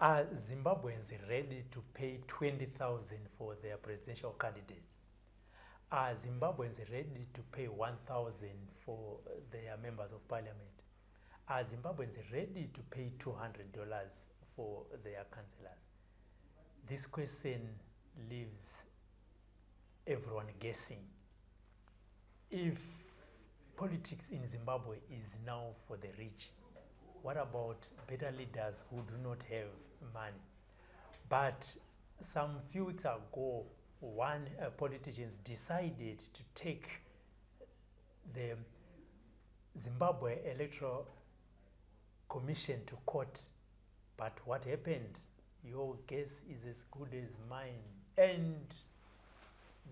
Are Zimbabweans ready to pay 20,000 for their presidential candidate? Are Zimbabweans ready to pay 1,000 for their members of parliament? Are Zimbabweans ready to pay $200 for their councillors? This question leaves everyone guessing. If politics in Zimbabwe is now for the rich, what about better leaders who do not have money? But some few weeks ago, one politicians decided to take the Zimbabwe Electoral Commission to court. But what happened? Your guess is as good as mine. And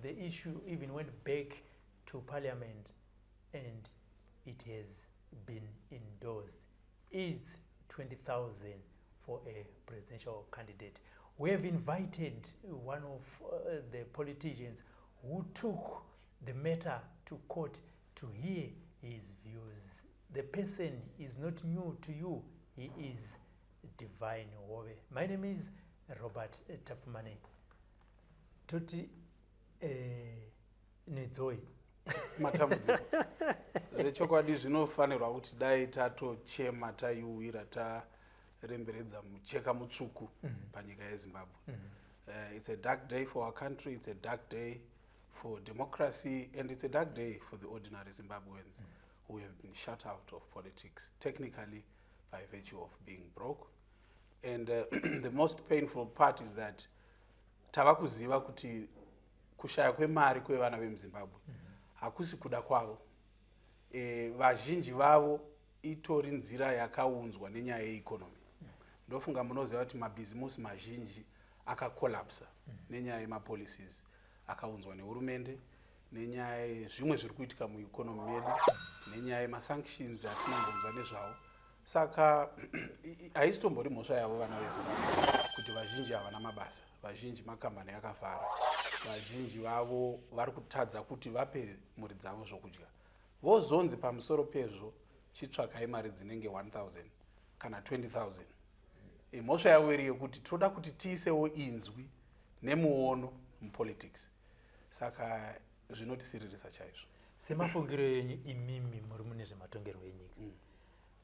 the issue even went back to Parliament, and it has been endorsed. Is 20,000 for a presidential candidate? We have invited one of the politicians who took the matter to court to hear his views. The person is not new to you. He is Divine Wobe. My name is Robert Tafumane. Toti Nedzoi. Matambudziko. Zvechokwadi zvinofanirwa kuti dai tatochema taiuwira taremberedza mucheka mutsvuku panyika yeZimbabwe. It's a dark day for our country, it's a dark day for democracy, and it's a dark day for the ordinary Zimbabweans who have been shut out of politics, technically by virtue of being broke. And the most painful part is that tavakuziva kuti kushaya kwemari kwevana vemuZimbabwe hakusi kuda kwavo. Vazhinji vavo itori nzira yakaunzwa nenyaya yeeconomy. Ndofunga munoziva kuti mabhizimusi mazhinji akakolapsa nenyaya yemapolicies akaunzwa nehurumende, nenyaya yezvimwe zviri kuitika mueconomy medu, nenyaya yemasanctions atinambonzwa nezvavo. Saka haisitombori mhosva yavo vana veZimbabwe kuti vazhinji havana mabasa, vazhinji makambani akafara, vazhinji vavo vari kutadza kuti vape mhuri dzavo zvokudya. Vozonzi pamusoro pezvo chitsvakai mari dzinenge 1,000 kana 20,000. Mhosva yavo iri yekuti toda kuti tiisewo inzwi nemuono mupolitics. Saka zvinotisiririsa chaizvo. Semafungiro yenyu imimi muri mune zvematongero enyika.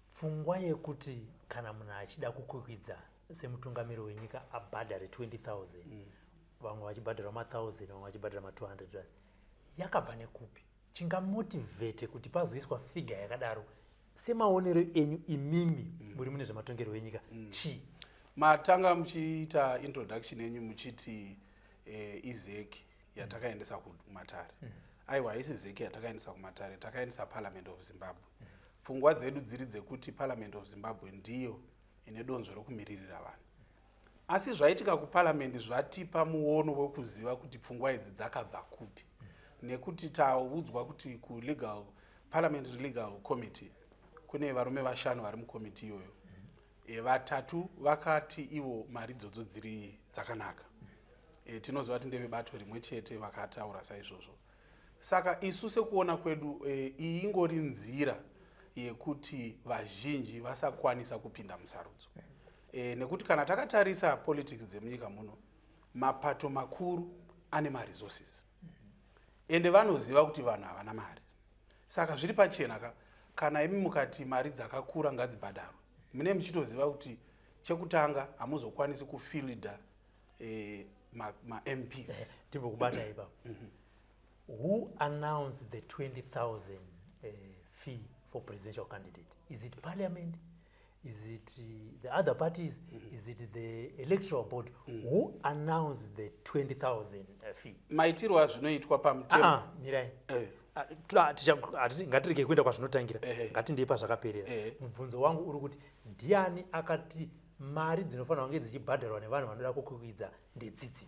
Pfungwa yekuti kana munhu achida kukwikwiza semutungamiri wenyika abhadhare 20,000, vamwe vachibhadhara ma1,000, vamwe vachibhadhara ma200, yakabva nekupi? Chingamotivhete kuti pazoiswa figa yakadaro semaonero enyu imimi muri mune zvematongero enyika chi? Matanga muchiita introduction yenyu muchiti izeki yatakaendesa kumatare. Aiwa, isi zeki yatakaendesa kumatare, takaendesa Parliament of Zimbabwe. Pfungwa dzedu dziri dzekuti Parliament of Zimbabwe ndiyo ine donzvo rokumiririra vanhu. Asi zvaitika kuParliament zvatipa muono wekuziva kuti pfungwa idzi dzakabva kupi. Nekuti taudzwa kuti kulegal Parliament Legal Committee kune varume vashanu vari mukomiti iyoyo. Vatatu vakati ivo mari idzodzo dziri dzakanaka. Tinoziva kuti ndevebato rimwe chete vakataura saizvozvo. Saka isu sekuona kwedu iyi ingori nzira yekuti vazhinji vasakwanisa kupinda musarudzo. Nekuti kana takatarisa politics dzemunyika muno, mapato makuru ane maresources. Ende vanoziva kuti vanhu havana mari. Saka zviri pachena kana imi mukati mari dzakakura ngadzibhadharwe, mune muchitoziva kuti chekutanga hamuzokwanisi kufilda ma-MPs. Timbokubata ipapo. Who announced the 20,000 fee for presidential candidate? Is it Parliament? Is it the other parties? Is it the electoral board? Who announced the 20,000 fee? Maitirwa zvinoitwa pamutemo. Mirai. Ngatirege kuenda kwazvinotangira. Ngatindipa zvakaperera. Mubvunzo wangu uri kuti ndiani akati mari dzinofanira kunge dzichibhadharwa nevanhu vanoda kukwikwiza ndedzidzi?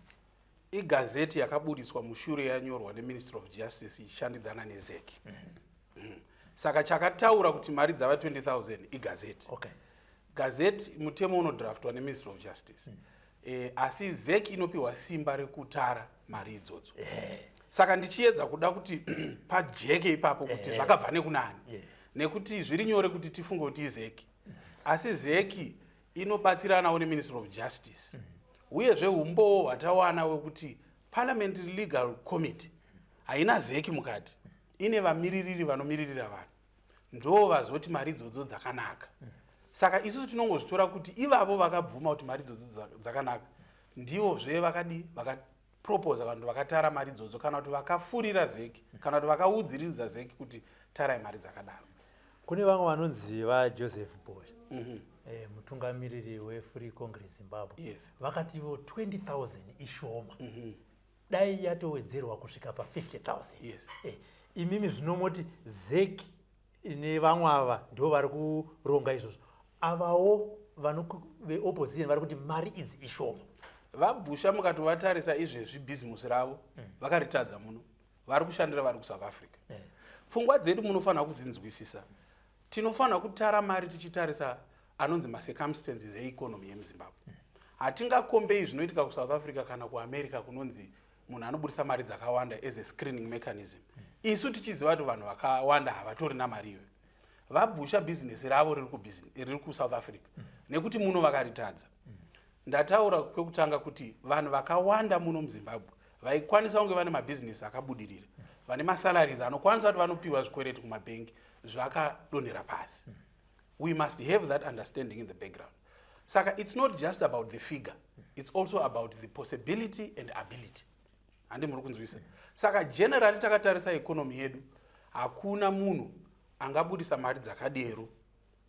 Igazeti yakabudiswa mushure yanyorwa neMinistry of Justice ishandidzana nezeki. Saka chakataura kuti mari dzava 20,000 igazeti. Okay. Gazeti mutemo unodraftwa neMinistry of Justice. Asi zeki inopiwa simba rekutara mari idzodzo. Saka ndichiedza kuda kuti pajeke ipapo kuti zvakabva nekunani. Nekuti zviri nyore kuti tifunge kuti zeki. Asi zeki inobatsiranawo neministry of justice uyezve umbowo hwatawana wekuti parliament legal committee haina zeki mukati, ine vamiririri vanomiririra vanhu, ndo vazoti mari idzodzo dzakanaka. Saka isusu tinongozvitora kuti ivavo vakabvuma kuti mari idzodzo dzakanaka ndivozve vakaproposa vanhu vakatara mari idzodzo, kana kuti vakafurira zeki kana kuti vakaudziridza zeki kuti tarai mari dzakadaro. Kune vamwe vanonzi vaJoseph Bosch, mutungamiriri weFree Congress Zimbabwe, Yes. vakativo 20,000 ishoma, dai yatowedzerwa kusvika pa 50,000. Yes. Imimi zvinomoti zeki nevamwe ava ndo vari kuronga izvozvo, avawo veopposition vari kuti mari idzi ishoma. Vabhusha mukatovatarisa izvezvi bhizimusi ravo vakaritadza muno, vari kushandira vari kuSouth Africa. Pfungwa dzedu munofanira kudzinzwisisa. Tinofanira kutara mari tichitarisa anonzi macircumstances economy yemuZimbabwe. Hatingakombei zvinoitika kuSouth Africa kana kuAmerica kunonzi munhu anobudisa mari dzakawanda as a screening mechanism. Isu tichiziva kuti vanhu vakawanda havatorina mari iyoyo. Vabhusha bhizinesi ravo riri kuSouth Africa nekuti muno vakaritadza. Ndataura kwekutanga kuti vanhu vakawanda muno muZimbabwe vaikwanisa kunge vane mabhizinesi akabudirira, vane masalaries anokwanisa kuti vanopiwa zvikwereti kumabhengi zvakadonhera pasi. We must have that understanding in the background. Saka it's not just about the figure, it's also about the possibility and ability. Handi muri kunzwisa. Saka generally takatarisa economy yedu, hakuna munhu angabudisa mari dzakadero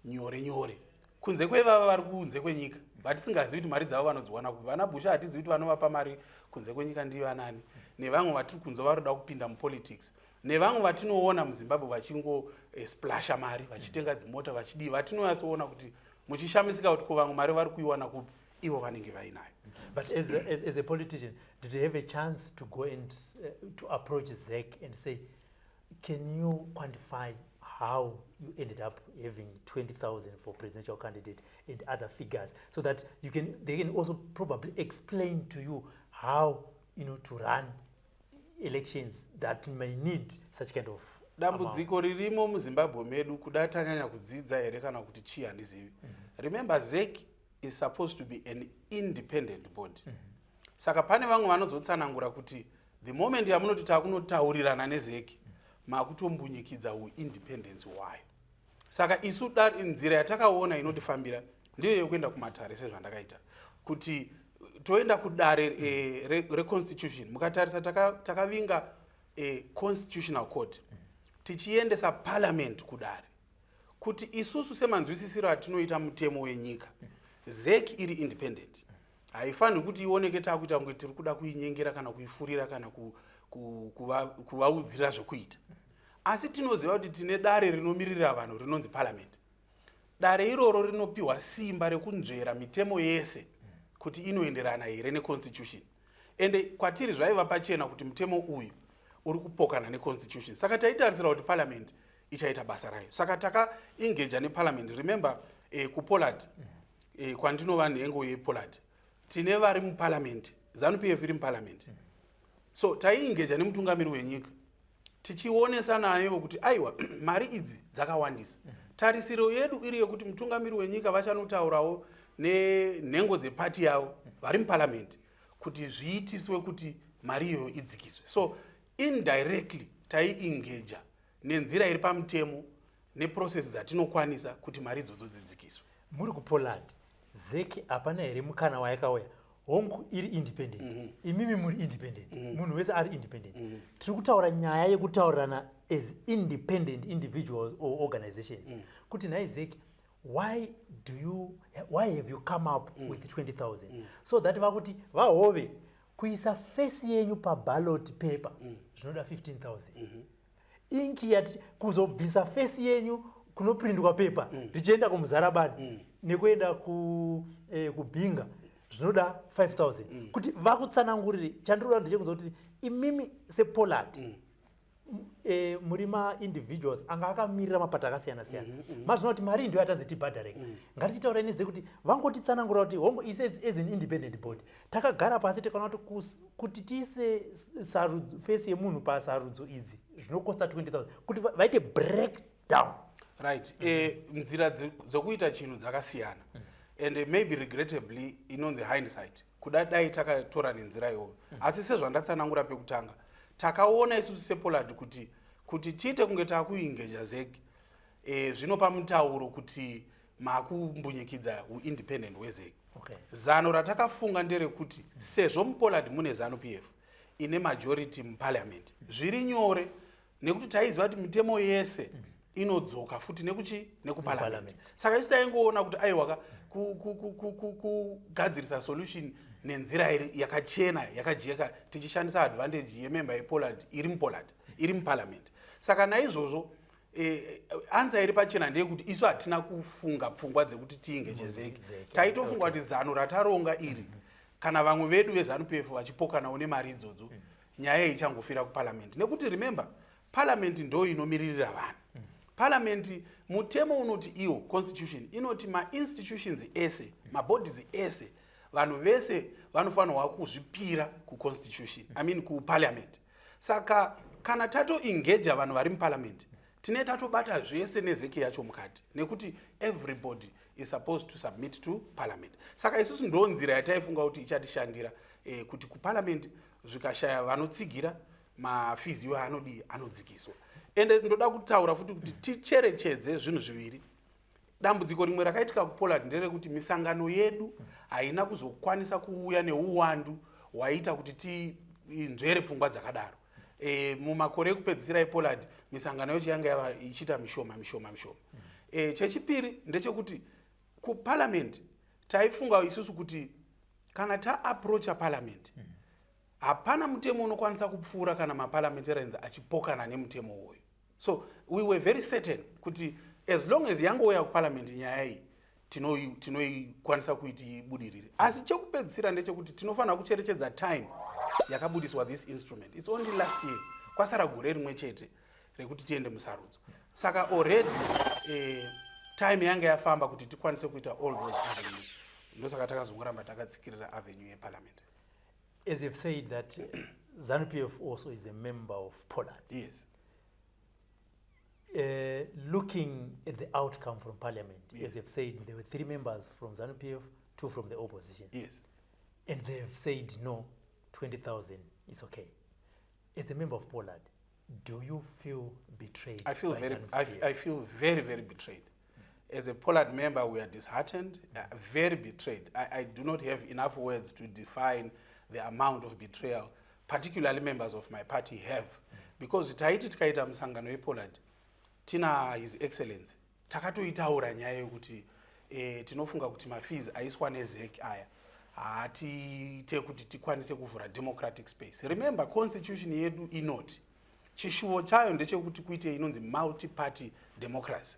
nyore nyore kunze kwevava vari kunze kwenyika, vatisingazivi kuti mari dzavo vanodziwana kupi. Vana Busha hatizivi kuti vanovapa mari kunze kwenyika ndivo vanani, nevamwe vatiri kunze varoda kupinda mupolitics, nevamwe vatinoona muZimbabwe vachingo splasha mari vachitenga dzimota vachidii, vatinonyatsoona kuti muchishamisika kuti ko vamwe mari vari kuiwana kupi, ivo vanenge vainayo. But as a politician, did you have a chance to go and to approach ZEC and say, can you quantify how you ended up having 20,000 for presidential candidate and other figures, so that they can also probably explain to you how to run elections that may need such kind of dambudziko ririmo muZimbabwe medu kuda tanyanya kudzidza here kana kuti chii handizivi. Remember, ZEC is supposed to be an independent body. Saka pane vamwe vanozotsanangura kuti the moment yamunoti takunotaurirana neZEC makutombunyikidza independence wayo. Saka isu nzira yatakaona inotifambira ndiyo yekuenda kumatare sezvandakaita kuti toenda kudare reconstitution, mukatarisa takavinga constitutional court tichiendesa parliament kudare kuti isusu semanzwisisiro atinoita mutemo wenyika, ZEC iri independent haifaniri kuti ioneke takuita kunge tiri kuda kuinyengera kana kuifurira kana kuvaudzira zvokuita. Asi tinoziva kuti tine dare rinomirira vanhu rinonzi parliament. Dare iroro rinopiwa simba rekunzvera mitemo yese kuti inoenderana here neconstitution. Ende kwatiri zvaiva pachena kuti mutemo uyu uri kupokana neconstitution. Saka taitarisira kuti parliament ichaita basa rayo. Saka takaengeja neparliament. Remember kuPOLAD, kwandinova nhengo yePOLAD, tine vari muparliament, ZANU-PF iri muparliament. So taiengeja nemutungamiri wenyika tichionesa nayo kuti aiwa mari idzi dzakawandisa. Tarisiro yedu iri yekuti mutungamiri wenyika vachanotaurawo nenhengo dzepati yavo vari muparliament kuti zviitiswe kuti mari iyoyo idzikiswe. So indirectly taiengeja nenzira iri pamutemo neprocess dzatinokwanisa kuti mari idzodzo dzidzikiswe. Muri kuPOLAD, ZEC hapana here mukana wayakauya hongu iri independent, imimi muri independent, munhu wese ari independent. Tiri kutaura nyaya yekutaurirana as independent individuals or organizations. Kuti nhai ZEC, why have you come up with 20,000? So that vakuti vahove kuisa face yenyu paballot paper zvinoda 15,000. Inki yati kuzobvisa face yenyu kunoprindwa paper richienda kumuzarabani nekuenda kubhinga zvinoda 5,000. Kuti vakutsanangurire chandinoda ndechekuti kuti imimi sePOLAD muri ma-individuals anga akamirira mapato akasiyana siyana. Mazvino kuti mari ndiyo yatanzi tibhadhareka. Ngatichitaura neze kuti vangotitsanangura kuti hongu ise as an independent body takagara pasi tikaona kuti tiise face yemunhu pasarudzo idzi zvinokosta 20,000 kuti vaite breakdown. Right. Nzira dzokuita chinhu dzakasiyana. and maybe regrettably inonzi hindsight kuda dai takatora nenzira iyoyo asi sezvandatsanangura pekutanga takaona isusu sePOLAD kuti tiite kunge takuingeja ZEG zvinopa mutauro kuti makumbunyikidza uindependent hweZEG. Zano ratakafunga nderekuti sezvo muPOLAD mune ZANU PF ine majority muparliament zviri nyore nekuti taiziva kuti mitemo yese inodzoka futi nekuparliament. Saka isu taingoona kuti aiwa kugadzirisa solution nenzira yakachena yakajeka tichishandisa advantage yemember yePOLAD iri muPOLAD iri muparliament. Saka naizvozvo anza iri pachena ndeyekuti isu hatina kufunga pfungwa dzekuti tiingeje ZEG. Taitofunga kuti zano rataronga iri kana vamwe vedu veZANU PF vachipokanawo nemari idzodzo nyaya ichangofira kuparliament nekuti remember parliament ndo inomiririra vanhu. Parliament mutemo unoti iwo constitution inoti ma-institutions ese mabodies ese vanhu vese vanofanirwa kuzvipira kuconstitution kuparliament. Saka kana tato-engeja vanhu vari muparliament tine tatobata zvese nezeki yacho mukati nekuti everybody is supposed to submit to parliament. Saka isusu ndo nzira yataifunga kuti ichatishandira kuti kuparliament zvikashaya vanotsigira mafizi iwo anodzikiswa. Ende ndoda kutaura futi kuti ticherechedze zvinhu zviviri. Dambudziko rimwe rakaitika kuPOLAD nderekuti misangano yedu haina kuzokwanisa kuuya neuwandu hwaita kuti tinzvere pfungwa dzakadaro. Mumakore ekupedzisira ePOLAD misangano yacho yanga ichiita mishoma. Chechipiri ndechekuti kuparliament taifunga isusu kuti kana taapproacha parliament hapana mutemo unokwanisa kupfuura kana maparliamentarians achipokana nemutemo uwoyo. So we were very certain kuti as long as yangouya kuparliament nyaya iyi tinoikwanisa kuiti ibudirire. Asi chekupedzisira ndechekuti tinofanira kucherechedza time yakabudiswa this instrument. It's only last year kwasara gore rimwe chete rekuti tiende musarudzo. Saka already time yanga yafamba kuti tikwanise kuita all those avenues. Ndosaka takazongoramba takatsikirira avenue yeparliament. As you've said that ZANU PF also is a member of POLAD. Yes. Looking at the outcome from parliament, yes. As you've said, there were 3 members from ZANU PF, 2 from the opposition. Yes. And they've said no, 20,000 is okay. As a member of POLAD, do you feel betrayed? I feel very, very betrayed. As a POLAD member, we are disheartened, very betrayed. I do not have enough words to define the amount of betrayal, particularly members of my party have. Because taiti tikaita musangano wePOLAD, tina His Excellency, takatoitaura nyaya yekuti tinofunga kuti mafizi aiswa neZEG aya hatiite kuti tikwanise kuvhura democratic space. Remember, constitution yedu inoti chishuvo chayo ndechekuti kuite inonzi multi-party democracy.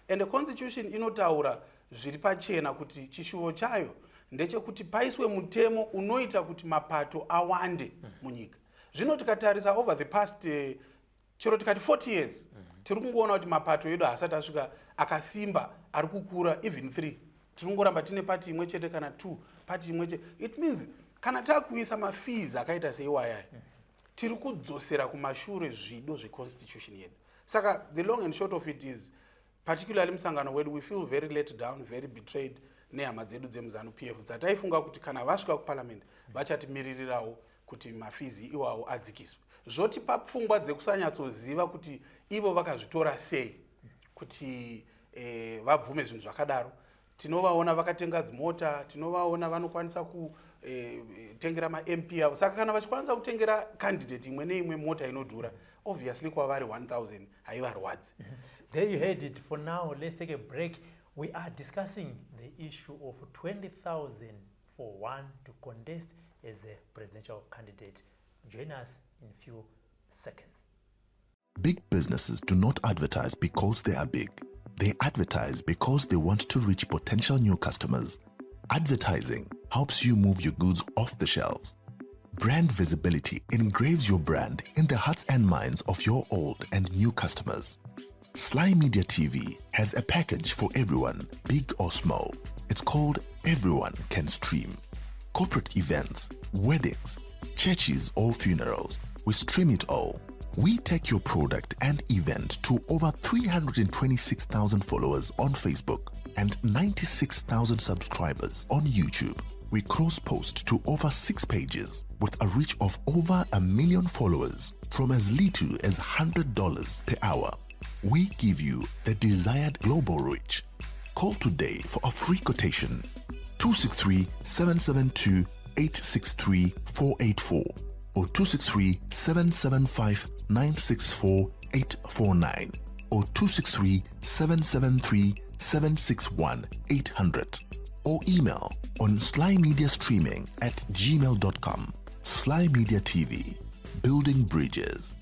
And the constitution inotaura zviri pachena kuti chishuvo chayo ndechekuti paiswe mutemo unoita kuti mapato awande munyika. Zvino tikatarisa over the past chero tikati 40 years tiri kungoona kuti mapato edu haasati asvika akasimba ari kukura even 3. Tiri kungoramba tine pati imwe chete kana 2 pati imwe chete. It means kana takuisa mafizi akaita seiwayaya tiri kudzosera kumashure zvido zveconstitution yedu. Saka the long and short of it is, particularly musangano wedu, we feel very let down, very betrayed nehama dzedu dzemuZANU PF dzataifunga kuti kana vasvika kuparliament vachatimiririrawo kuti mafizi iwawo adzikiswe. Zvotipa pfungwa dzekusanyatsoziva kuti ivo vakazvitora sei kuti vabvume zvinhu zvakadaro. Tinovaona vakatenga dzimota, tinovaona vanokwanisa kutengera ma-MP avo. Saka kana vachikwanisa kutengera candidate imwe neimwe mota inodhura, obviously kwavari 1,000 haivarwadzi. There you heard it. For now, let's take a break. We are discussing the issue of 20,000 for one to contest as a presidential candidate. Join us in a few seconds. Big businesses do not advertise because they are big. They advertise because they want to reach potential new customers. Advertising helps you move your goods off the shelves. Brand visibility engraves your brand in the hearts and minds of your old and new customers. SlyMedia TV has a package for everyone, big or small. It's called Everyone Can Stream. Corporate events, weddings, churches or funerals, we stream it all. We take your product and event to over 326,000 followers on Facebook. and 96,000 subscribers on YouTube. We cross-post to over 6 pages with a reach of over 1 million followers from as little as $100 per hour. We give you the desired global reach. Call today for a free quotation. 263-772-863-484 or 263-775-964-849 or 263-773-761-800 or email on slymediastreaming@gmail.com. Sly Media TV, building bridges.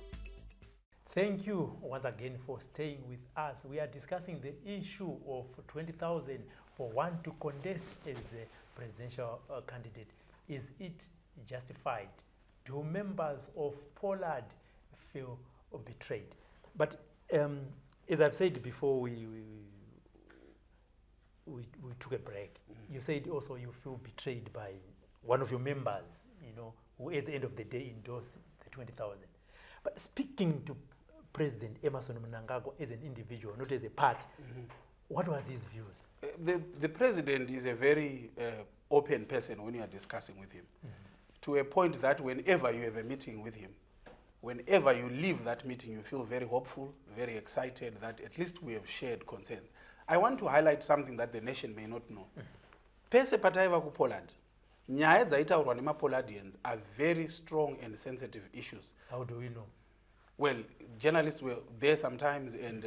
Thank you once again for staying with us. We are discussing the issue of 20,000 for one to contest as the presidential candidate. Is it justified? Do members of POLAD feel betrayed? But as I've said before, we took a break. You said also you feel betrayed by one of your members, you know, who at the end of the day endorsed the 20,000. But speaking to President Emmerson Mnangagwa as an individual, not as a party, what was his views? The president is a very open person when you are discussing with him, to a point that whenever you have a meeting with him, whenever you leave that meeting, you feel very hopeful, very excited that at least we have shared concerns. I want to highlight something that the nation may not know. Pese pataiva ku POLAD, nyaya dzaitaurwa nema-Poladians are very strong and sensitive issues. How do we know? Well, journalists were there sometimes, and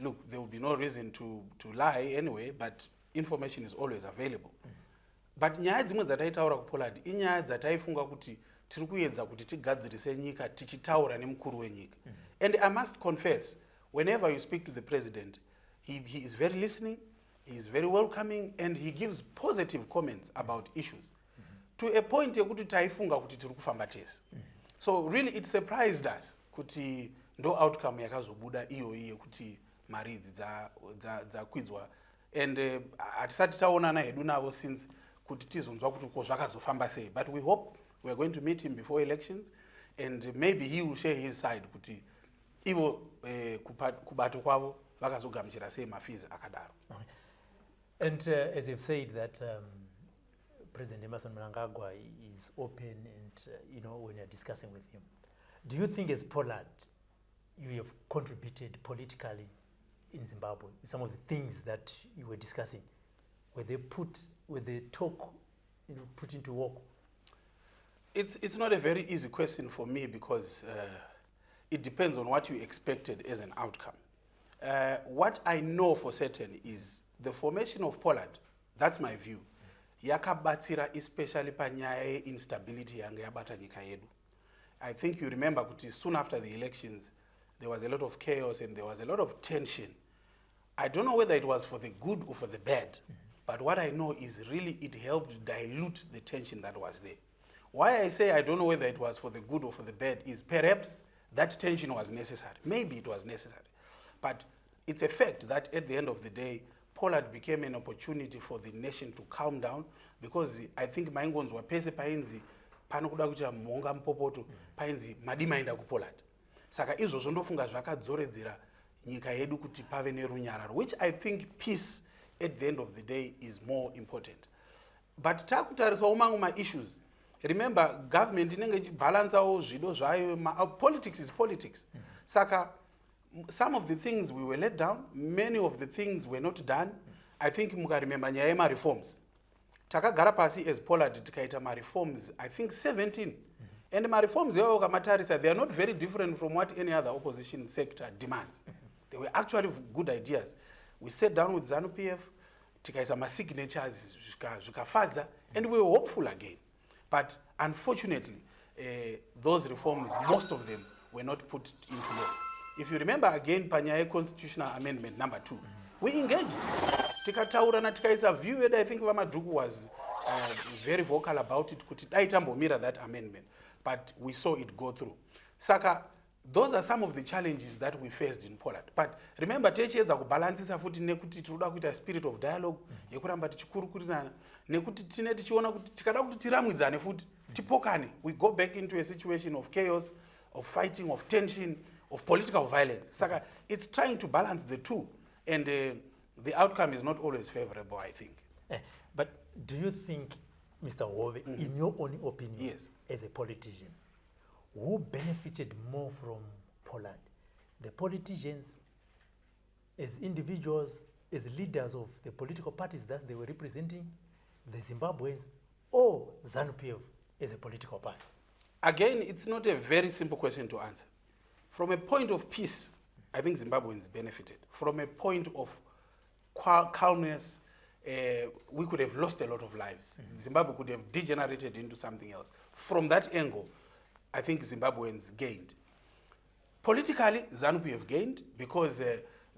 look, there will be no reason to lie anyway, but information is always available. But nyaya dzimwe dzataitaura ku POLAD inyaya dzataifunga kuti tiri kuedza kuti tigadzirise nyika tichitaura nemukuru wenyika. And I must confess, whenever you speak to the president, he is very listening, he is very welcoming, and he gives positive comments about issues. To a point yekuti taifunga kuti tiri kufamba tese. So really it surprised us kuti ndo outcome yakazobuda iyo yekuti mari idzi dzakwidzwa, and hatisati taonana hedu navo since kuti tizonzwa kuti ko zvakazofamba sei. But we hope we are going to meet him before elections, and maybe he will share his side kuti ivo kubato kwavo vakazogamuchira sei mafees akadaro. And as you've said that President Emmerson Mnangagwa is open and, you know, when you're discussing with him, do you think as POLAD, you have contributed politically in Zimbabwe? Some of the things that you were discussing, were they talk, you know, put into work? It's not a very easy question for me because it depends on what you expected as an outcome. What I know for certain is the formation of POLAD, that's my view, yakabatsira especially panyaya instability yanga yabata nyika yedu. I think you remember kuti soon after the elections there was a lot of chaos and there was a lot of tension. I don't know whether it was for the good or for the bad, but what I know is really it helped dilute the tension that was there. Why I say I don't know whether it was for the good or for the bad is perhaps that tension was necessary. Maybe it was necessary. But it's a fact that at the end of the day, POLAD became an opportunity for the nation to calm down, because I think maingonzi wapese painzi pano kuda kuita monga mpopoto painzi madimaenda ku POLAD. Saka izvozvo ndofunga zvakadzoredzera nyika yedu kuti pave nerunyararo, which I think peace at the end of the day is more important. But takutariswa mangu ma issues. Remember, government inenge ichibalancewo zvido zvayo, politics is politics. Saka some of the things we were let down, many of the things were not done. I think muka remember nyaya yema reforms. Takagara pasi as POLAD tikaita ma reforms, I think 17. And ma reforms yawo kamatarisa, they are not very different from what any other opposition sector demands. They were actually good ideas. We sat down with ZANU PF, tikaisa ma signatures zvikafadza, and we were hopeful again. But unfortunately, those reforms, most of them were not put into law. If you remember again, panyaya constitutional amendment number 2, we engaged. Tikataura na tikaisa view, and I think Vamaduku was very vocal about it. Kuti daitambo mirror that amendment, but we saw it go through. Saka, those are some of the challenges that we faced in POLAD. But remember, techiyedza kubalancisa futi nekuti tiroda kuita spirit of dialogue, yekuramba tichikurukurirana, nekuti tine tichiona kuti tikada kuti tiramwidzane futi, tipokane. We go back into a situation of chaos, of fighting, of tension, of political violence. Saka, it's trying to balance the two. And the outcome is not always favorable, I think. But do you think, Mr. Hove, in your own opinion, Yes. as a politician, who benefited more from POLAD? The politicians, as individuals, as leaders of the political parties that they were representing, the Zimbabweans, or ZANU-PF as a political party? Again, it's not a very simple question to answer. From a point of peace, I think Zimbabweans benefited. From a point of calmness, we could have lost a lot of lives. Zimbabwe could have degenerated into something else. From that angle, I think Zimbabweans gained. Politically, ZANU-PF gained because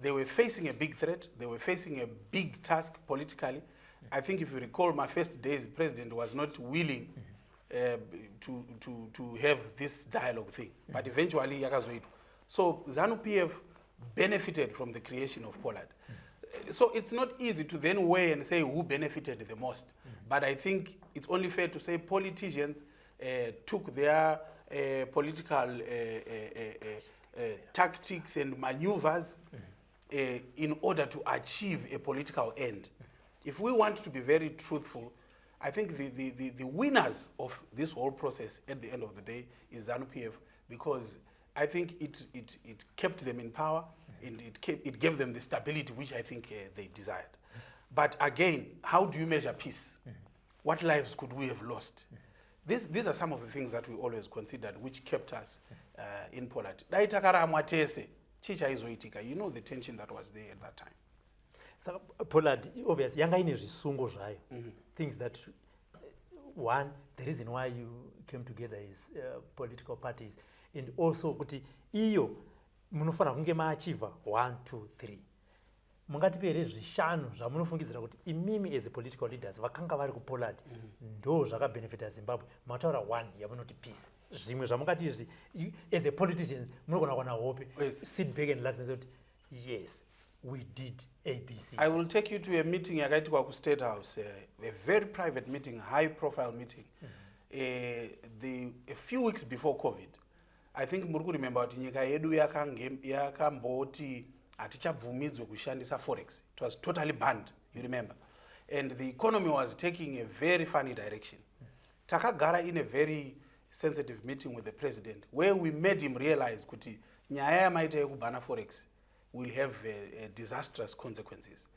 they were facing a big threat. They were facing a big task politically. I think if you recall, my first days, president was not willing to have this dialogue thing. But eventually, so ZANU-PF benefited from the creation of POLAD. So it's not easy to then weigh and say who benefited the most. But I think it's only fair to say politicians took their political tactics and maneuvers in order to achieve a political end. If we want to be very truthful, I think the winners of this whole process at the end of the day is ZANU-PF, because I think it kept them in power, and it gave them the stability which I think they desired. But again, how do you measure peace? What lives could we have lost? These are some of the things that we always considered which kept us in POLAD. You know the tension that was there at that time. So POLAD, obviously, things that, one, the reason why you came together is political parties, and also kuti iyo munofana kunge maachiva 1 2 3 mungatipere zvishanu zvamunofungidzira kuti imimi as political leaders vakanga vari kuPOLAD ndo zvakabenefita Zimbabwe. Mataura 1 yamunoti peace, zvimwe zvamungati izvi as a politician munogona kuwana hope, sit back and relax and say yes, we did ABC. I will take you to a meeting yakaitwa ku State House, a very private meeting, high profile meeting, a few weeks before COVID. I think muri kuremember kuti nyika yedu yakamboti hatichabvumidzwe kushandisa forex. It was totally banned, you remember. And the economy was taking a very funny direction. Takagara in a very sensitive meeting with the president where we made him realize kuti nyaya yamaita yekubana forex will have disastrous consequences.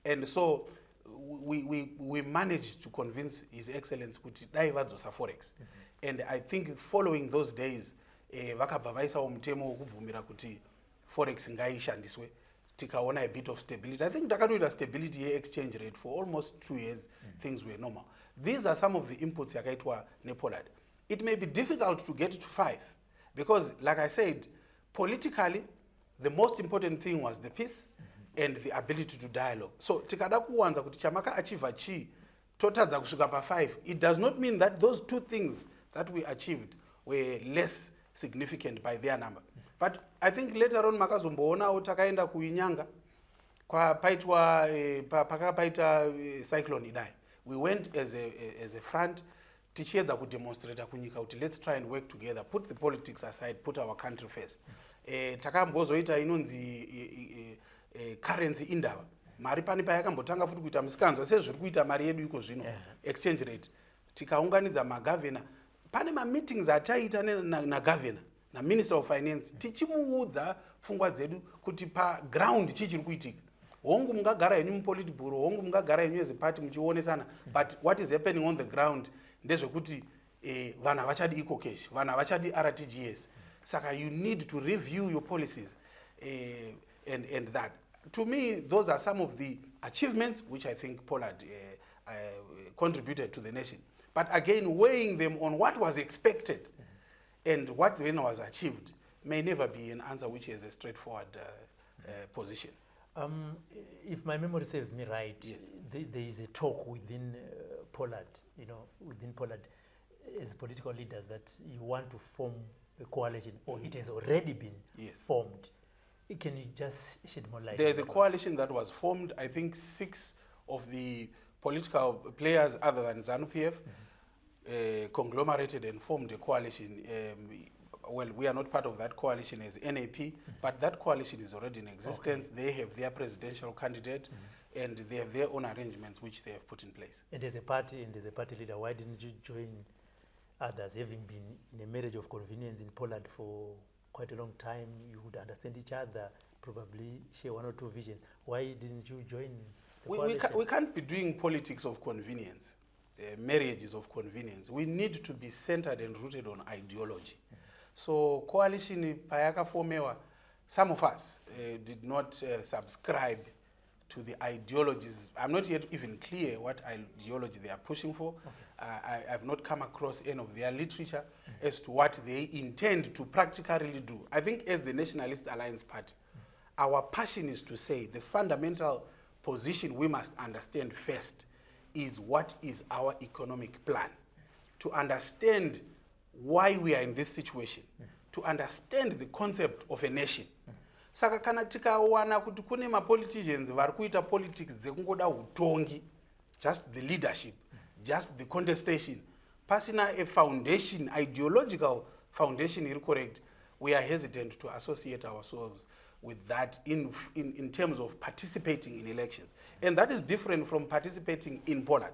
And so we managed to convince His Excellency kuti dai vadzosa forex. And I think following those days, vakabva vaisawo mutemo wokubvumira kuti forex ngaishandiswe, tikaona a bit of stability. I think takatoita stability ye-exchange rate for almost 2 years, things were normal. These are some of the inputs yakaitwa nePOLAD. It may be difficult to get to 5 because, like I said, politically, the most important thing was the peace and the ability to dialogue. So tikada kuwanza kuti chamaka achieve chi totadza kusvika pa 5, it does not mean that those 2 things that we achieved were less significant by their number. But I think later on makazomboona takaenda kuinyanga kwa paitwa pakapaita cyclone idai. We went as a front tichiedza kudemonstrate kunyika kuti let's try and work together, put the politics aside, put our country first. Takambozoita inonzi currency indaba. Mari pani payakambotanga futi kuita musikanzwa sezviri kuita mari yedu iko zvino exchange rate. Tikaunganidza magovernor, pane ma meetings ataita na governor na minister of finance tichimuudza pfungwa dzedu kuti pa ground chichiri kuitika. Hongu mungagara yenyu mupolitburo, hongu mungagara yenyu as a party muchionesana, but what is happening on the ground ndezvekuti vana vachadi iko cash, vana vachadi RTGS. Saka you need to review your policies and that. To me, those are some of the achievements which I think POLAD contributed to the nation. But again, weighing them on what was expected and what then was achieved may never be an answer which is a straightforward position. If my memory serves me right, yes, there is a talk within POLAD, within POLAD as political leaders that you want to form a coalition, or it has already been formed. Can you just shed more light? There is a coalition that was formed. I think 6 of the political players other than ZANU-PF conglomerated and formed a coalition. well, we are not part of that coalition as NAP, but that coalition is already in existence. They have their presidential candidate, and they have their own arrangements which they have put in place. And as a party leader, why didn't you join others, having been in a marriage of convenience in POLAD for quite a long time? You would understand each other, probably share one or two visions. Why didn't you join the coalition? We can't be doing politics of convenience, marriages of convenience. We need to be centered and rooted on ideology. So coalition payaka formewa, some of us did not subscribe to the ideologies. I'm not yet even clear what ideology they are pushing for. I've not come across any of their literature as to what they intend to practically do. I think as the Nationalist Alliance Party, our passion is to say the fundamental position we must understand first is what is our economic plan. To understand why we are in this situation, to understand the concept of a nation. Saka kana tikawana kuti kune ma-politicians vari kuita politics dzekungoda hutongi, just the leadership, just the contestation, pasina a foundation, ideological foundation iri correct, we are hesitant to associate ourselves with that in terms of participating in elections. And that is different from participating in POLAD.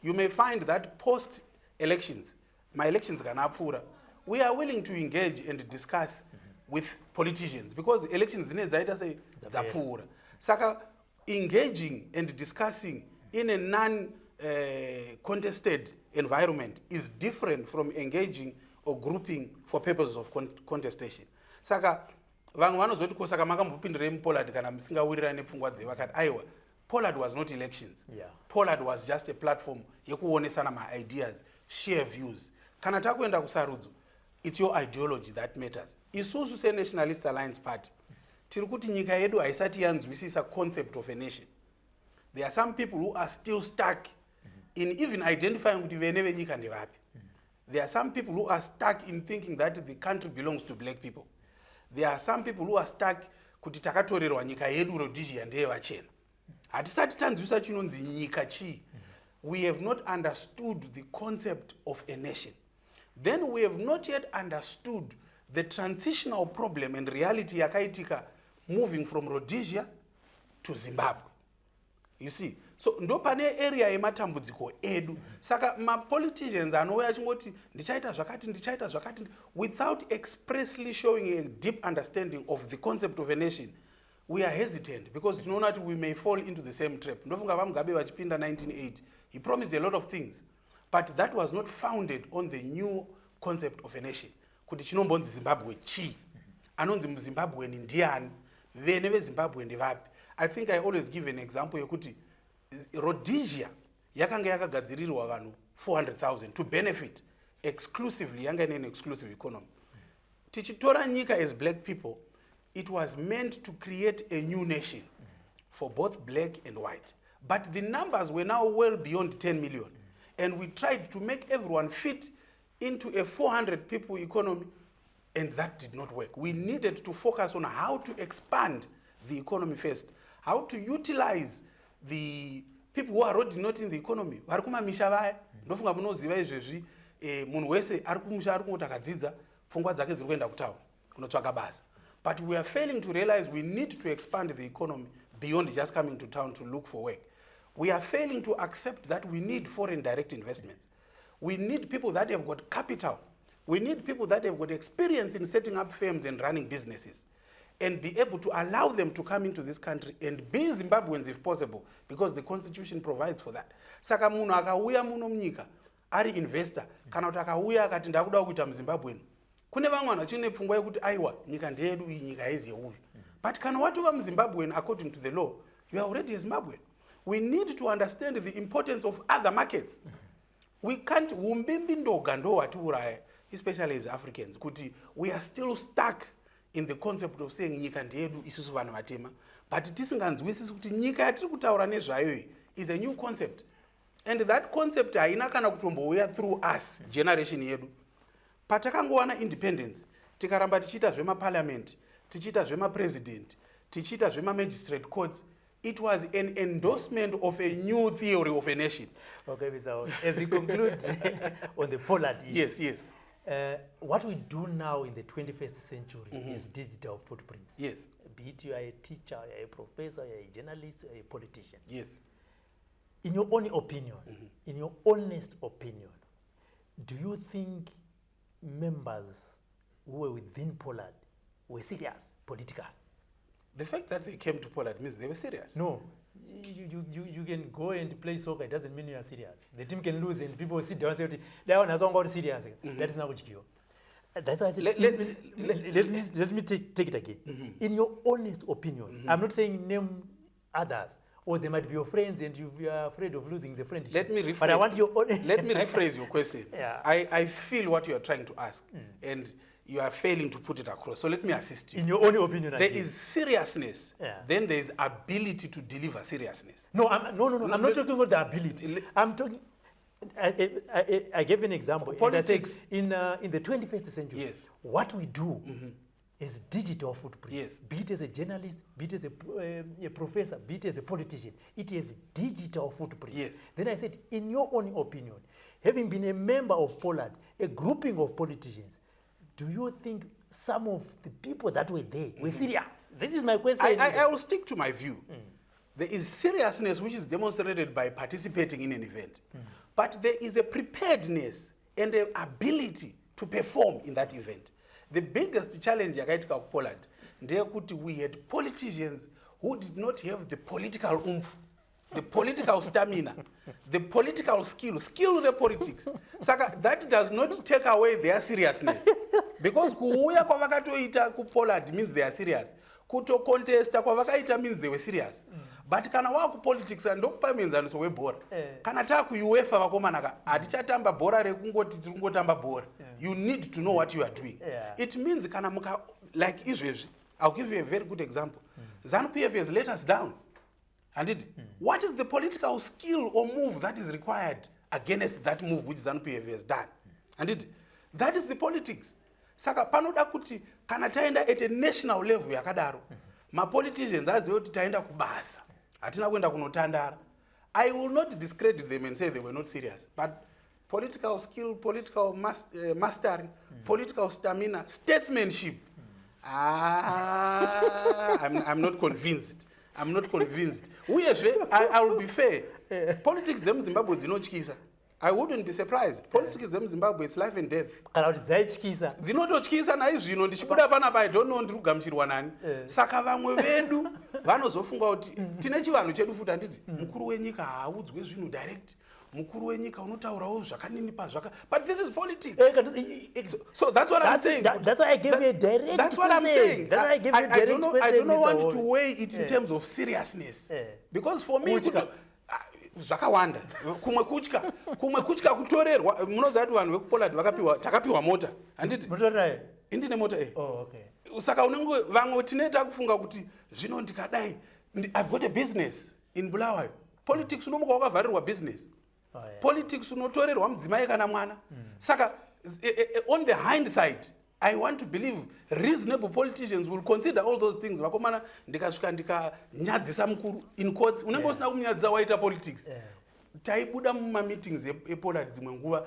You may find that post-elections, my elections kanapfura, we are willing to engage and discuss with politicians, because elections say zapfura. Saka engaging and discussing in a non-contested environment is different from engaging or grouping for purposes of contestation. Saka vanhu vanozoti ko saka makambopindire muPOLAD kana musingawirirane pfungwa dzevakati aiwa POLAD was not elections. POLAD was just a platform yekuonesana ma-ideas, share views. Kana takuenda kusarudzo, it's your ideology that matters. Isusu se-Nationalist Alliance Party, tiri kuti nyika yedu haisati yanzwisisa concept of a nation. There are some people who are still stuck in even identifying kuti vene venyika ndevapi. There are some people who are stuck in thinking that the country belongs to black people. There are some people who are stuck kuti takatorerwa nyika yedu Rhodesia ndeye vachena. Hatisati tanzwisa chinonzi nyika chii. We have not understood the concept of a nation. Then we have not yet understood the transitional problem and reality yakaitika moving from Rhodesia to Zimbabwe. You see, so ndo pane area yematambudziko edu. Saka ma-politicians anouya achingoti ndichaita zvakati without expressly showing a deep understanding of the concept of a nation. We are hesitant because you know that we may fall into the same trap. Ndofunga vaMugabe vachipinda 1980. He promised a lot of things, but that was not founded on the new concept of a nation. Kuti chinombonzi Zimbabwe chi. Anonzi muZimbabwe ndiani. Vene veZimbabwe ndevapi. I think I always give an example yokuti Rhodesia yakanga yakagadzirirwa vanhu 400,000 to benefit exclusively, yanga ine exclusive economy. Tichitora nyika as black people, it was meant to create a new nation for both black and white. But the numbers were now well beyond 10 million. And we tried to make everyone fit into a 400 people economy, and that did not work. We needed to focus on how to expand the economy first, how to utilize the people who are already not in the economy. Varikuma vaya, ndofunga munoziva izvezvi, munhu wese arikumusha arikungoti akadzidza, pfungwa dzake dziri kuenda kutaura, kunotsvaka basa. But we are failing to realize we need to expand the economy beyond just coming to town to look for work. We are failing to accept that we need foreign direct investments. We need people that have got capital. We need people that have got experience in setting up firms and running businesses, and be able to allow them to come into this country and be Zimbabweans if possible, because the constitution provides for that. Saka munhu akauya muno munyika ari investor, kana kuti akauya akati ndakuda kuita muZimbabwean, kune vamwe vanhu vachine pfungwa yekuti aiwa nyika ndeyedu iyi, nyika yezi yeuyu. But kana watova muZimbabwean according to the law, you are already a Zimbabwean. We need to understand the importance of other markets. We can't umbimbi ndoga ndo watiuraya, especially as Africans, kuti we are still stuck in the concept of saying nyika ndeyedu isusu vanhu vatema, but tisinganzwisisi kuti nyika yatiri kutaura nezvayo is a new concept, and that concept haina kana kutombouya through us generation yedu. Patakangowana independence, tikaramba tichiita zvemaparliament, tichiita zvemapresident, tichiita zvemamagistrate courts, it was an endorsement of a new theory of a nation. Okay, Mr. As you conclude on the POLAD issue. Yes. What we do now in the 21st century is digital footprints. Yes. Be it you are a teacher, you are a professor, you are a journalist, you are a politician. Yes. In your own opinion, in your honest opinion, do you think members who were within POLAD were serious politically? The fact that they came to POLAD means they were serious. No. You can go and play soccer, it doesn't mean you are serious. The team can lose and people sit down and say, that one has not got serious. That is not what you. That's why I said, let me take it again. In your honest opinion, I'm not saying name others, or they might be your friends and you are afraid of losing the friendship. Let me rephrase, but I want your let me rephrase your question. Yeah. I feel what you are trying to ask, and you are failing to put it across. So let me assist you. In your own opinion, there is seriousness, yeah. Then there is ability to deliver seriousness. No, I'm not talking about the ability. I'm talking. I gave an example. Politics in the 21st century. Yes. What we do is digital footprint. Yes. Be it as a journalist, be it as a professor, be it as a politician. It is digital footprint. Yes. Then I said, in your own opinion, having been a member of POLAD, a grouping of politicians, do you think some of the people that were there were serious? This is my question. I will stick to my view. There is seriousness which is demonstrated by participating in an event. But there is a preparedness and an ability to perform in that event. The biggest challenge yakaitika kuPOLAD ndeyekuti we had politicians who did not have the political oomph, the political stamina, the political skill the politics. Saka, that does not take away their seriousness. Because kuuya kwavakatoita kuPOLAD means they are serious. Kuto contesta kwavakaita means they were serious. But kana waku politics ndokupa muenzaniso webhora. Kana taku UEFA vakomanaka hatichatamba bhora rekungoti tirikungotamba bhora. You need to know what you are doing. It means kana muka like izvezvi. I'll give you a very good example. ZANU PF has let us down. And what is the political skill or move that is required against that move which ZANU PF has done? And that is the politics. Saka panoda kuti kana taenda at a national level yakadaro. Ma politicians azive kuti taenda kubasa. Hatina kuenda kunotandara. I will not discredit them and say they were not serious, but political skill, political mastery, political stamina, statesmanship. I'm not convinced. I'm not convinced. I will be fair. Politics them Zimbabwe dzinotyisa. I wouldn't be surprised. Politics them Zimbabwe, it's life and death. Kana kuti dzaityisa. Dzinototyisa naizvino ndichibuda panapa I don't know ndiri kugamuchirwa nani. Saka vamwe vedu vanozofunga kuti tine chivanhu chedu futi handiti mukuru wenyika haudzwe zvinhu direct. Mukuru wenyika unotaurawo zvakanini pazvaka. But this is politics. So that's what I'm saying. That's why I gave you a direct. That's what I'm saying. That's why I gave you a direct. I don't want to weigh it in terms of seriousness. Because for me zvakawanda kumwe kutya kutorerwa munoziva kuti vanhu vekuPOLAD takapiwa mota handiti indine mota saka unenge vamwe tineta kufunga kuti zvino ndikadai I've got a business in Bulawayo. Politics unomuka wakavharirwa business. Politics unotorerwa mudzimai kana mwana. Saka on the hindsight I want to believe reasonable politicians will consider all those things. Vakomana ndikasvika ndikanyadzisa mukuru in courts. Unenge usina kumnyadzisa waita politics. Taibuda muma meetings ePOLAD dzimwe nguva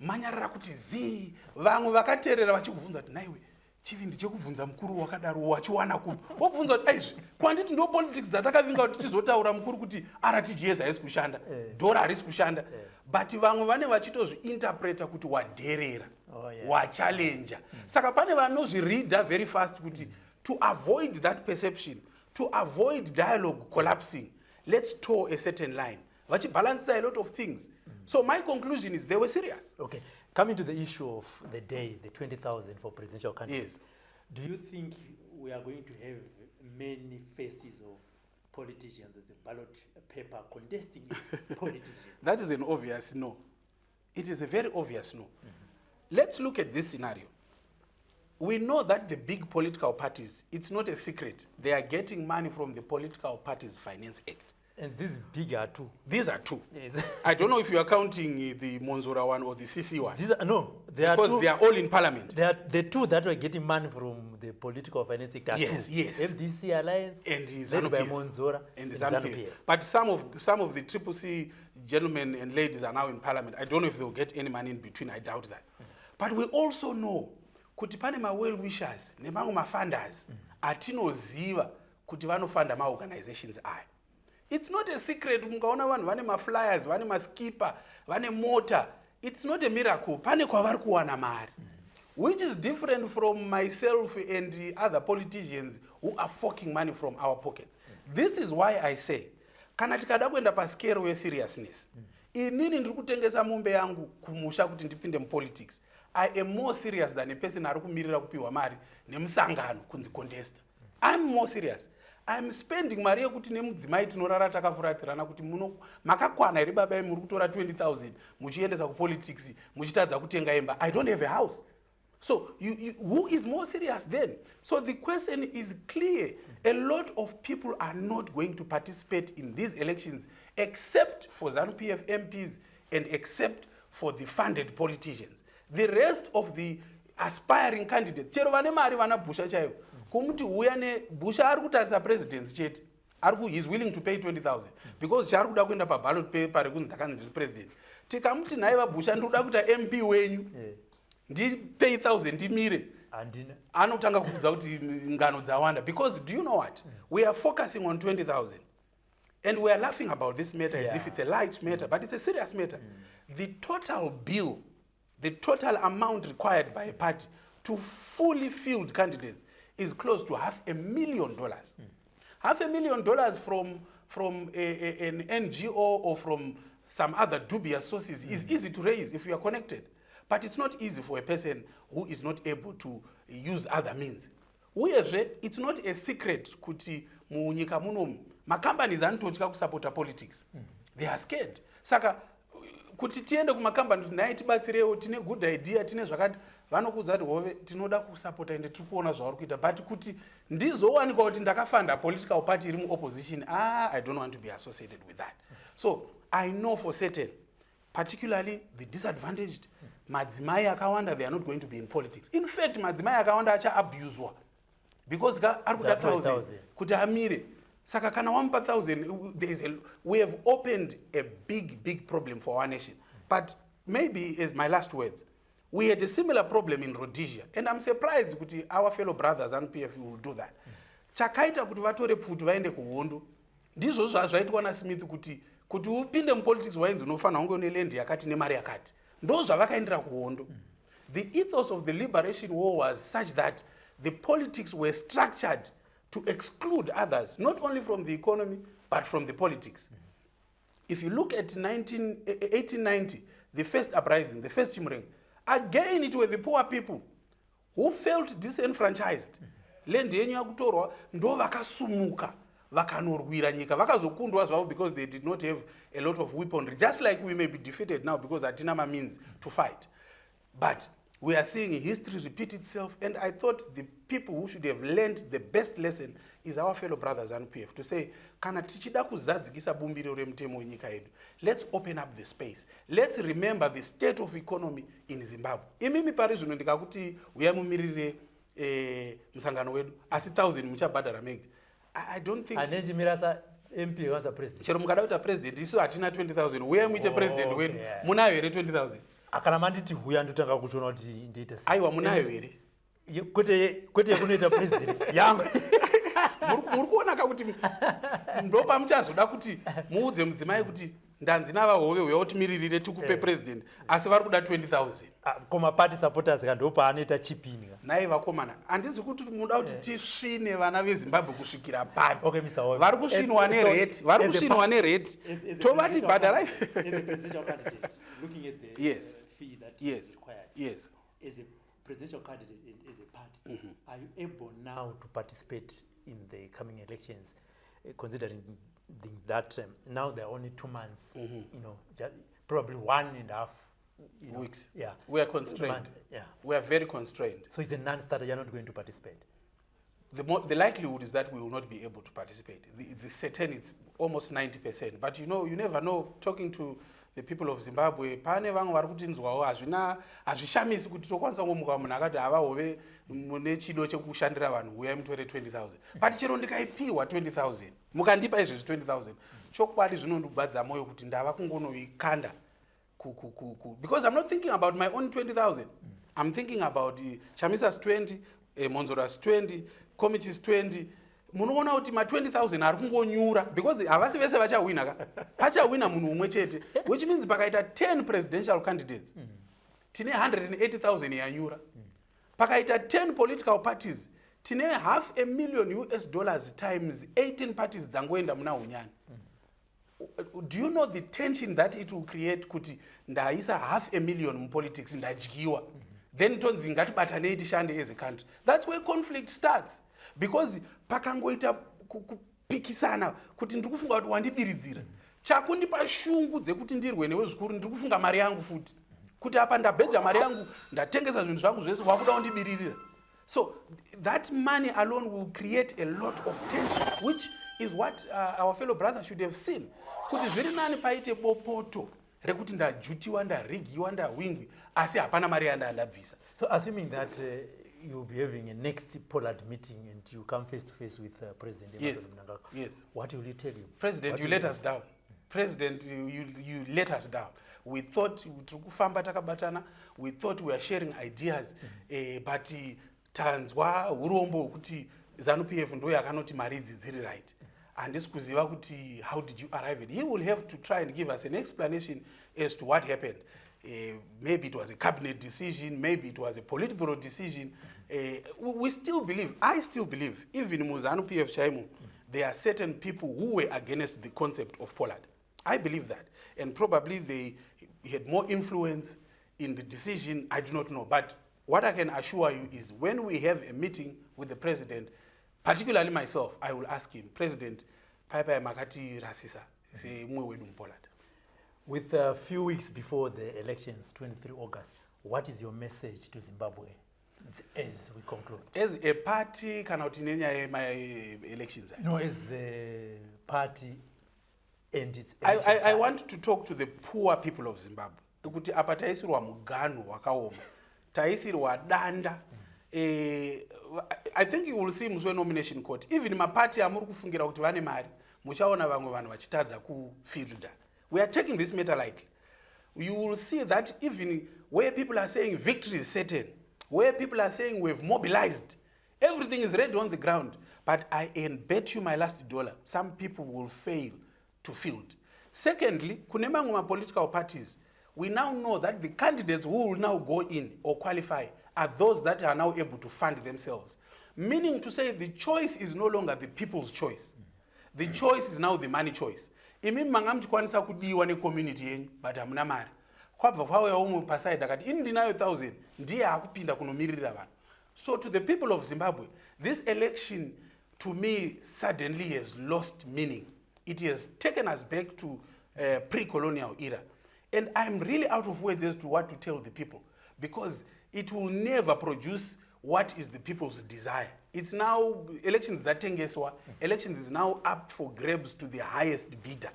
manyarara kuti zii vamwe vakateerera vachikubvunza kuti naiwe chivindi chekubvunza mukuru wakadaro wachiwana kupi. Wokubvunza kuti aizvi kwanditi ndo politics dzatakavinga kuti tizotaura mukuru kuti RTGS haisi kushanda, dhora harisi kushanda. But vamwe vane vachitozviinterpreta kuti wadherera. Wachallenger. Saka pane vanozvireader very fast kuti to avoid that perception, to avoid dialogue collapsing, let's toe a certain line. Vachibalance a lot of things. So my conclusion is they were serious. Okay. Coming to the issue of the day, the 20,000 for presidential candidates. Yes. Do you think we are going to have many faces of politicians at the ballot paper contesting politicians? That is an obvious no. It is a very obvious no. Let's look at this scenario. We know that the big political parties, it's not a secret, they are getting money from the Political Parties Finance Act. And these big are two. These are two. Yes. I don't know if you are counting the Monzora one or the CC one. These are, no, they are because two, they are all in parliament. They are the two that were getting money from the Political Finance Act. Yes, yes. FDC Alliance and led by Monzora and ZANU PF. But some of the Triple C gentlemen and ladies are now in parliament. I don't know if they'll get any money in between. I doubt that. But we also know kuti pane ma-well wishers nemamwe ma-funders atinoziva kuti vanofanda ma-organizations aya. It's not a secret. Mungaona vanhu vane ma-flyers, vane ma-skipper, vane mota. It's not a miracle. Pane kwavari kuwana mari. Which is different from myself and the other politicians who are forking money from our pockets. This is why I say, kana tikada kuenda pa scale we seriousness. Inini ndiri kutengesa mombe yangu kumusha kuti ndipinde mu politics. I am more serious than a person ari kumirira kupiwa mari nemusangano kunzi contester. I'm more serious. I'm spending mari yekuti nemudzimai tinorara takafuratirana kuti makakwana here baba muri kutora 20,000 muchiendesa ku politics muchitadza kutenga imba. I don't have a house. So who is more serious then? So the question is clear. A lot of people are not going to participate in these elections except for ZANU-PF MPs and except for the funded politicians. The rest of the aspiring candidates, chero vane mari vana Busha chaivo, kumuti uyane Busha ari kutarisa presidents chete, he's willing to pay 20,000 because chari kuda kuenda pa ballot paper rekunzi ndakanzi ndiri president. Tikamuti naye vaBusha ndoda kuita MP wenyu, ndipay 1,000 ndimire. Anotanga kuudza kuti ngano dzawanda, because do you know what? We are focusing on 20,000 and we are laughing about this matter as if it's a light matter, but it's a serious matter. The total bill, the total amount required by a party to fully field candidates is close to $500,000. $500,000 from an NGO or from some other dubious sources is easy to raise if you are connected. But it's not easy for a person who is not able to use other means. It's not a secret kuti munyika munomu companies anototya kusupporta politics. They are scared. Saka kuti tiende kumacompany naye tibatsirewo tine good idea tine zvakati vanokudza kuti hove tinoda kusupporta ende tiri kuona zvavari kuita, but kuti ndizowanikwa kuti ndakafanda political party iri muopposition, I don't want to be associated with that. So I know for certain, particularly the disadvantaged, madzimai akawanda, they are not going to be in politics. In fact, madzimai akawanda acha-abuswa because ari kuda 1,000 kuti amire. Saka kana wampa 1,000, we have opened a big problem for our nation. But maybe as my last words, we had a similar problem in Rhodesia, and I'm surprised kuti our fellow brothers and PF will do that. Chakaita kuti vatore pfuti vaende kuhondo, ndizvo zvaitwa naSmith kuti upinde mupolitics wainzi unofana hunge une land yakati nemari yakati. Ndo zvavakaendera kuhondo. The ethos of the liberation war was such that the politics were structured to exclude others, not only from the economy, but from the politics. If you look at 1890, the first uprising, the first Chimreng, again it were the poor people who felt disenfranchised. Lendi yenyu yakutorwa ndo vakasumuka, vakanorwira nyika, vakazokundwa zvavo because they did not have a lot of weaponry, just like we may be defeated now because hatina means to fight. But we are seeing history repeat itself, and I thought the people who should have learned the best lesson is our fellow brothers and PF, to say, kana tichida kuzadzikisa bumbiro remutemo wenyika yedu, let's open up the space. Let's remember the state of economy in Zimbabwe. Imimi pari zvino ndikakuti uyamumirire musangano wedu, asi 1,000 muchabhadhara mega. I don't think... Aneji mirasa MP was a president. Chero mukada kuita president, isu hatina 20,000. Uyamuite president wedu, munayo here 20,000. Akana manditi huya ndotanga kuchona kuti ndiite sei. Aiwa munayo here. Kwete kunoita president yangu. Muri kuona kuti ndopa muchazoda kuti muudze mudzimai kuti ndanzi navahove uya utimiririre tikupe president, asi vari kuda 20,000. Koma party supporters kandopa anoita chipini. Nai vakomana, handizi kuti muda kuti tisvine vana veZimbabwe kusvikira pano. Okay, Mr. Hove. Vari kusvinwa nerate, vari kusvinwa nerate. Tovati bhadharai. Looking at the fee that is required. Yes. As a presidential candidate and as a party, are you able now to participate in the coming elections, considering that now there are only 2 months, probably 1.5 weeks. Yeah. We are constrained. We are very constrained. So it's a non-starter, you're not going to participate? The likelihood is that we will not be able to participate. The certainty is almost 90%. But you never know, talking to the people of Zimbabwe, pane vangu vari kutinzwawo hazvishamisi kuti tokwanisa ngomuka munhu akati havahove mune chido chekushandira vanhu uyai mutore 20,000. But chero ndikaipiwa 20,000, mukandipa izvezvi 20,000, chokwadi zvinondibvadza moyo kuti ndava kungonoikanda because I'm not thinking about my own 20,000. I'm thinking about Chamisa's 20, Monzora's 20, Komichi's 20. Munoona kuti ma 20,000 ari kungonyura because havasi vese vachawina ka pachawina munhu umwe chete, which means pakaita 10 presidential candidates tine 180,000 yanyura. Pakaita 10 political parties tine $500,000 times 18 parties dzangoenda muna unyani. Do you know the tension that it will create kuti ndaisa $500,000 mupolitics ndadyiwa then tonzi ngatibatanei tishande as a country? That's where conflict starts, because pakangoita kupikisana kuti ndiri kufunga kuti wandibiridzira chakundipa shungu dzekuti ndirwe newe zvikuru, ndiri kufunga mari yangu futi kuti apa ndabheja mari yangu ndatengesa zvinhu zvangu zvese wakuda kundibiririra. So that money alone will create a lot of tension, which is what our fellow brothers should have seen. Kuti zviri nani paite bopoto rekuti ndajutiwa ndarigiwa ndawingwi asi hapana mari yandabvisa. So assuming that you'll be having a next POLAD meeting and you come face to face with President Yes. Mnangagwa, Yes. what will he tell you? President, What you will let he- us down. President, you let us down. We thought tukufamba takabatana, we thought we are sharing ideas, but tanzwa urombo kuti ZANU PF ndo yakanoti mari idzi dziri right. Handisi kuziva kuti how did you arrive at it. He will have to try and give us an explanation as to what happened. Maybe it was a cabinet decision, maybe it was a politburo decision. We still believe, I still believe, even in ZANU PF Chaimo, there are certain people who were against the concept of POLAD. I believe that. And probably they had more influence in the decision, I do not know. But what I can assure you is when we have a meeting with the president, particularly myself, I will ask him, President, Paipai Makati Rasisa, say mwe wedu POLAD. With a few weeks before the elections, 23 August, what is your message to Zimbabwe as we conclude? As a party, kana kuti nenyaya my elections. No, as a party and its I want to talk to the poor people of Zimbabwe. Kuti apa taisirwa mugano wakaoma, taisirwa danda. I think you will see muswe nomination court. Even maparty amuri kufungira kuti vane mari, muchaona vamwe vanhu vachitadza kufielda. We are taking this matter lightly. You will see that even where people are saying victory is certain, where people are saying we've mobilized, everything is ready on the ground. But I bet you my last dollar, some people will fail to field. Secondly, kunemanguma political parties, we now know that the candidates who will now go in or qualify are those that are now able to fund themselves. Meaning to say the choice is no longer the people's choice. The choice is now the money choice. Imi mangamchikwanisa kudiwa ne community yenyu, but hamuna mari. Kwabva kwawe omwe paside akati ini ndinayo 1,000 ndiye akupinda kunomirira vanhu. So to the people of Zimbabwe, this election to me suddenly has lost meaning. It has taken us back to pre-colonial era. And I'm really out of words as to what to tell the people, because it will never produce what is the people's desire. It's now, elections that tengeswa, elections is now up for grabs to the highest bidder.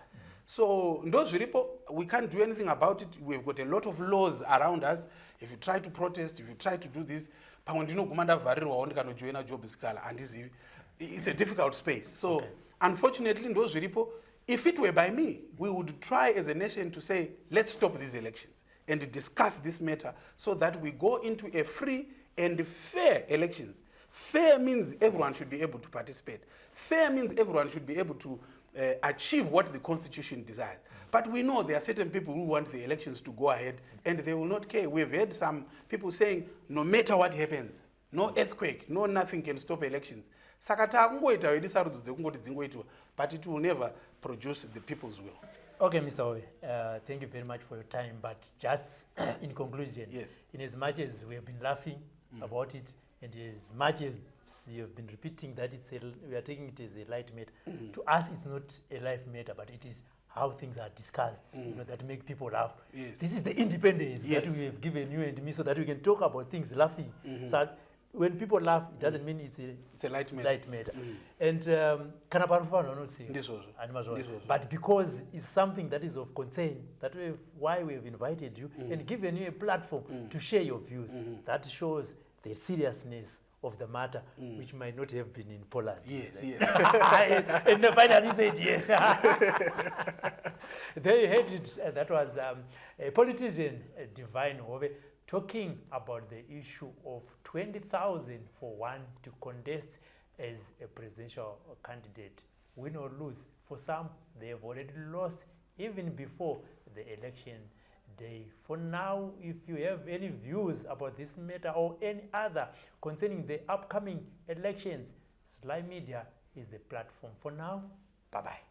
So, those people, we can't do anything about it. We've got a lot of laws around us. If you try to protest, if you try to do this, it's a difficult space. So, unfortunately, those people, if it were by me, we would try as a nation to say, let's stop these elections and discuss this matter so that we go into a free and fair elections. Fair means everyone should be able to participate. Fair means everyone should be able to achieve what the Constitution desires. But we know there are certain people who want the elections to go ahead and they will not care. We've heard some people saying, no matter what happens, no earthquake, no nothing can stop elections. But it will never produce the people's will. Okay, Mr. Ove, thank you very much for your time. But just in conclusion, yes, in as much as we have been laughing about it, and as much as you have been repeating that we are taking it as a light matter, to us it's not a light matter, but it is how things are discussed, you know, that make people laugh. Yes. This is the independence that we have given you and me, so that we can talk about things laughing. So when people laugh, it doesn't mean it's a light matter. And but because it's something that is of concern, why we have invited you and given you a platform to share your views. That shows the seriousness of the matter, which might not have been in POLAD. Yes, yes. And finally said yes. There you heard it. That was a politician, Divine Hove, talking about the issue of 20,000 for one to contest as a presidential candidate. Win or lose, for some, they have already lost even before the election day. For now, if you have any views about this matter or any other concerning the upcoming elections, Sly Media is the platform. For now, bye-bye.